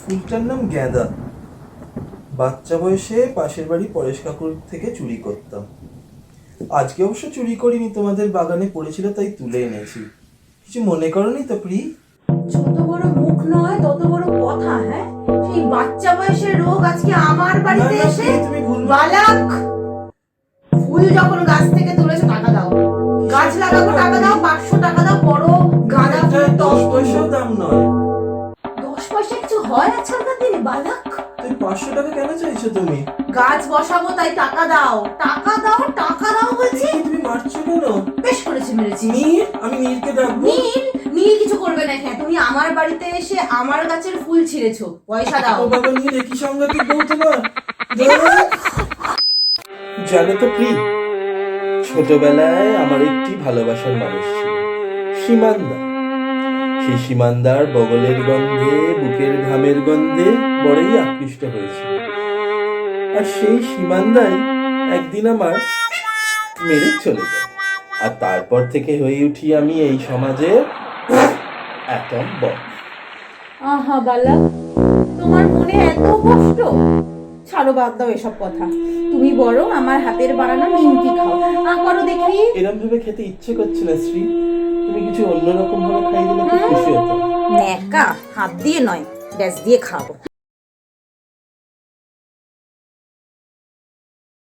ফুলটার নাম গাঁদা। বাচ্চা বয়সে পাশের বাড়ি পরেশ কাকুর থেকে চুরি করতাম। আজকে অবশ্য চুরি করিনি, তোমাদের বাগানে পড়েছিল তাই তুলে এনেছি। কিছু মনে করনি তো প্রি? যত বড় মুখ নয় তত বড় কথা। হ্যাঁ, সেই বাচ্চা বয়সের রোগ আজকে আমার বাড়িতে না, না, এসে। তুমি ভুল বালক, ফুল যখন গাছ থেকে তুলেছো টাকা দাও। গাছ লাগাবো টাকা দাও, 500 টাকা দাও। বড় গাঁদা ফুল 10 পয়সাও দাম নয়। 10 পয়সা কিছু হয় আজকালকার দিনে বালক? তুই 500 টাকা কেন চাইছো তুমি? গাছ বসাবো তাই টাকা দাও, টাকা দাও, টাকা দাও বলছি। তুমি মারছো কেন? বেশ করেছি, মেরেছি। নীর, আমি নীরকে ডাকবো। নীল, নীল কিছু করবে না। হ্যাঁ, তুমি আমার বাড়িতে এসে আমার গাছের ফুল ছিঁড়েছো, পয়সা দাও। ও বাবা, নীর একই সাংঘাতিক বউ তোমার। জানো তো প্রি, ছোটবেলায় আমার একটি ভালোবাসার মানুষ ছিল, সীমান্দা। সেই সীমান্দার বগলের গন্ধে, বুকের ঘামের গন্ধে বড়ই আকৃষ্ট হয়েছিল। আর সেই সীমান্দাই একদিন আমার মেরে চলে যায়। আর তারপর থেকে হয়ে উঠি আমি এই সমাজের অ্যাটম বম। আহা বালা, তোমার মনে এত কষ্ট? ছাড়ো, বাদ দাও এসব কথা। তুমি বরং আমার হাতের বানানো নিমকি খাও। করো দেখি। এরম ভাবে খেতে ইচ্ছে করছে না শ্রী, তুমি কিছু অন্যরকম ভাবে খাই দিলে খুব খুশি হতো। ন্যাকা, হাত দিয়ে নয়, ব্যাস দিয়ে খাবো।